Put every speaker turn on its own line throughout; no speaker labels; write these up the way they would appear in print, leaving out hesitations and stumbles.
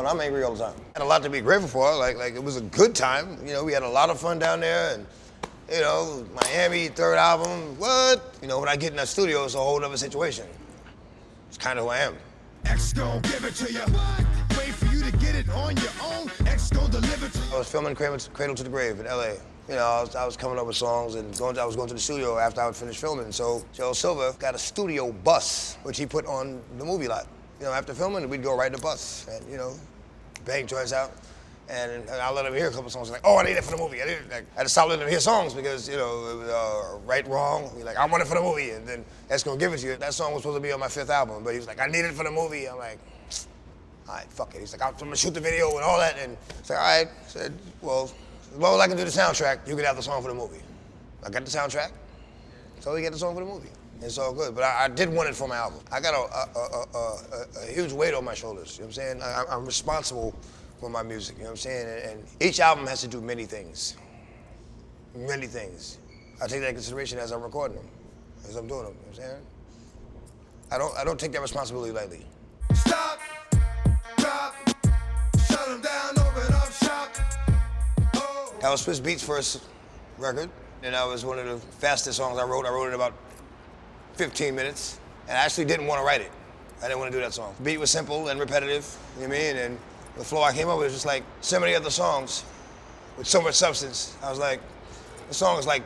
No, I'm angry all the time. Had a lot to be grateful for. Like it was a good time. You know, we had a lot of fun down there, and you know, Miami, third album. What? You know, when I get in that studio, it's a whole other situation. It's kind of who I am.
X gon' give it to you. Wait for you to get it on your own. X gon' deliver to you.
I was filming Cradle to the Grave in LA. You know, I was coming up with songs and I was going to the studio after I would finish filming. So Joe Silva got a studio bus, which he put on the movie lot. You know, after filming, we'd go ride the bus and, you know, bang joints out. And I let him hear a couple songs. Like, oh, I need it for the movie. I had to stop letting him hear songs because, you know, it was right, wrong. He's like, I want it for the movie. And then X gonna give it to you. That song was supposed to be on my 5th album, but he was like, I need it for the movie. I'm like, all right, fuck it. He's like, I'm gonna shoot the video and all that. And it's like, all right. I said, well, as long as I can do the soundtrack, you can have the song for the movie. I got the soundtrack, so he got the song for the movie. It's all good, but I did want it for my album. I got a huge weight on my shoulders, you know what I'm saying? I'm responsible for my music, you know what I'm saying? And each album has to do many things. Many things. I take that into consideration as I'm recording them, as I'm doing them, you know what I'm saying? I don't take that responsibility lightly.
Stop, drop, shut them down, open up shop. Oh.
That was Swiss Beats' first record, and that was one of the fastest songs I wrote. I wrote it in about 15 minutes, and I actually didn't want to write it. I didn't want to do that song. The beat was simple and repetitive, you know what I mean? And the flow I came up with was just like so many other songs with so much substance. I was like, the song is like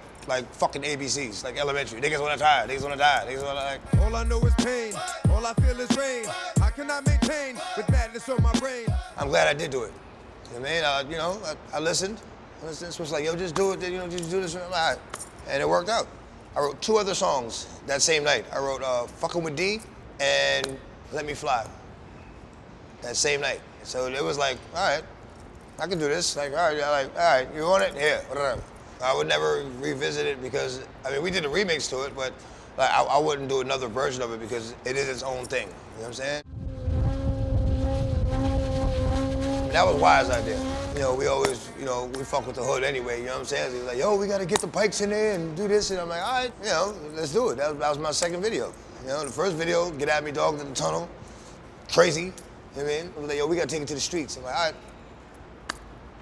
fucking ABCs, like elementary. Niggas wanna die, niggas wanna die, niggas wanna like.
All I know is pain, all I feel is rain. I cannot maintain with madness on my brain.
I'm glad I did do it. You know what I mean? You know, I listened. It was like, yo, just do it, you know, just do this. I'm like, all right. And it worked out. I wrote 2 other songs that same night. I wrote Fucking With D and Let Me Fly that same night. So it was like, all right, I can do this. Like, all right, you want it? Here, whatever. I would never revisit it because, I mean, we did a remix to it, but like, I wouldn't do another version of it because it is its own thing. You know what I'm saying? That was Wire's idea. You know, we always, you know, we fuck with the hood anyway, you know what I'm saying? So he was like, yo, we gotta get the bikes in there and do this. And I'm like, all right, you know, let's do it. That was my second video. You know, the first video, Get At Me Dog in the Tunnel, crazy, you know what I mean? I was like, yo, we gotta take it to the streets. I'm like, all right,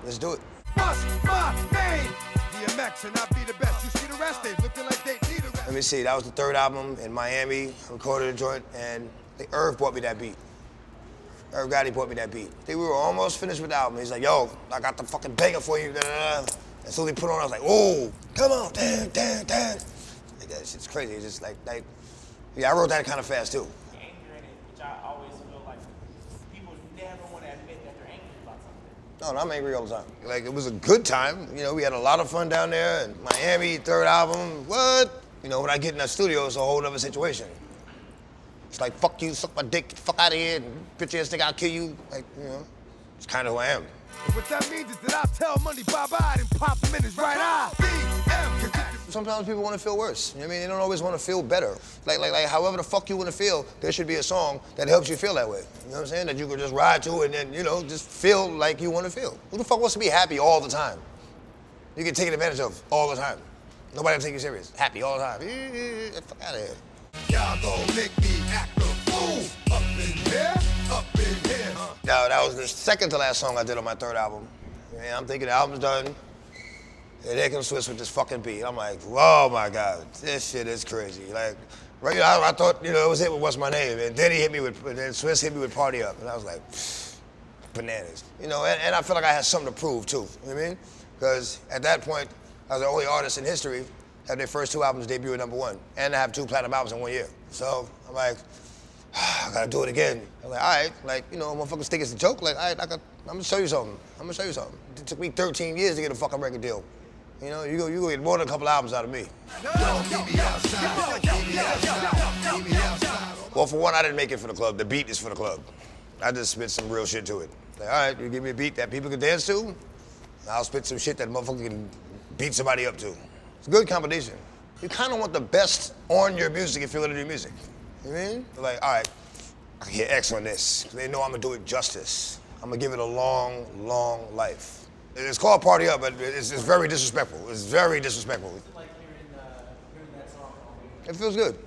let's do it.
What's my name? DMX and I be the best. You see the rest, they looking like they need a rest.
Let me see, that was the 3rd album in Miami. I recorded a joint, and Irv brought me that beat. Irv Gotti brought me that beat. We were almost finished with the album. He's like, yo, I got the fucking banger for you. And so he put on, I was like, oh, come on, damn. Like, that shit's crazy. It's just like, yeah, I wrote that kind of fast too.
Anger in it, which I always feel like people never want to admit that they're angry about something.
No, I'm angry all the time. Like, it was a good time. You know, we had a lot of fun down there. And Miami, 3rd album, what? You know, when I get in that studio, it's a whole other situation. It's like, fuck you, suck my dick, get the fuck out of here, and bitch ass nigga, I'll kill you. Like, you know, it's kind of who I am.
What that means is that I tell money bye-bye and pop him in his right eye.
Sometimes people want to feel worse. You know what I mean? They don't always want to feel better. Like however the fuck you want to feel, there should be a song that helps you feel that way. You know what I'm saying? That you could just ride to and then, you know, just feel like you want to feel. Who the fuck wants to be happy all the time? You get taken advantage of all the time. Nobody will take you serious. Happy all the time. Get the fuck out of here.
Y'all gon' make me act a fool. Up in here, up in here.
Now, that was the second to last song I did on my 3rd album. And I'm thinking the album's done. And they can switch with this fucking beat. I'm like, oh my God, this shit is crazy. Like, right, I thought, you know, it was hit with What's My Name. And then then Swiss hit me with Party Up. And I was like, bananas. You know, and I feel like I had something to prove too, you know what I mean? Because at that point, I was the only artist in history have their first 2 albums debut at #1, and I have 2 platinum albums in 1 year. So I'm like, I gotta do it again. I'm like, all right, like, you know, motherfuckers think it's a joke. Like, all right, I'm gonna show you something. It took me 13 years to get a fucking record deal. You know, you go get more than a couple albums out of me. Well, for one, I didn't make it for the club. The beat is for the club. I just spit some real shit to it. Like, all right, you give me a beat that people can dance to, I'll spit some shit that motherfucker can beat somebody up to. It's a good combination. You kind of want the best on your music if you're gonna do music. You know what I mean? Like, all right, I can get X on this. They know I'm gonna do it justice. I'm gonna give it a long, long life. It's called Party Up, but it's very disrespectful. It's very disrespectful.
What's it like hearing that song?
It feels good.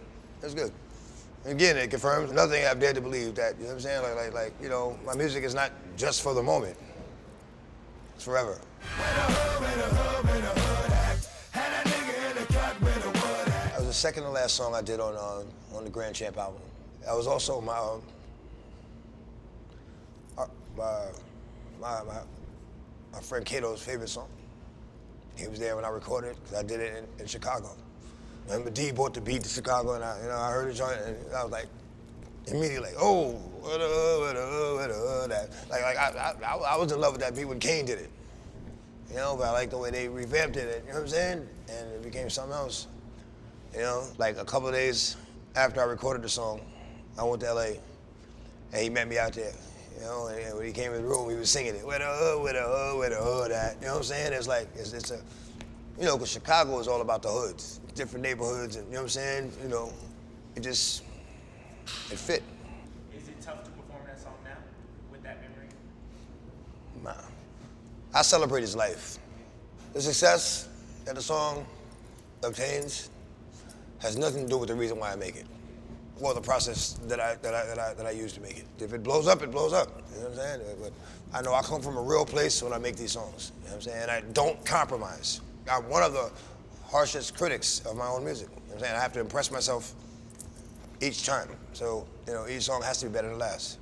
It's good. Again, it confirms nothing I've dared to believe that, you know what I'm saying? Like, you know, my music is not just for the moment. It's forever. That was the second to last song I did on the Grand Champ album. That was also my friend Kato's favorite song. He was there when I recorded it, because I did it in Chicago. I remember D brought the beat to Chicago, and I heard the joint, and I was like, immediately like, oh, what that. I was in love with that beat when Kane did it. You know, but I like the way they revamped it, you know what I'm saying? And it became something else. You know, like a couple of days after I recorded the song, I went to LA, and he met me out there. You know, and when he came in the room, he was singing it. Where the hood at? You know what I'm saying? It's like, it's a, you know, because Chicago is all about the hoods, different neighborhoods, and you know what I'm saying? You know, it fit.
Is it tough to perform that song now with that memory?
Nah. I celebrate his life. The success that the song obtains has nothing to do with the reason why I make it, or the process that I use to make it. If it blows up, it blows up. You know what I'm saying? But I know I come from a real place when I make these songs. You know what I'm saying? And I don't compromise. I'm one of the harshest critics of my own music. You know what I'm saying? I have to impress myself each time. So, you know, each song has to be better than the last.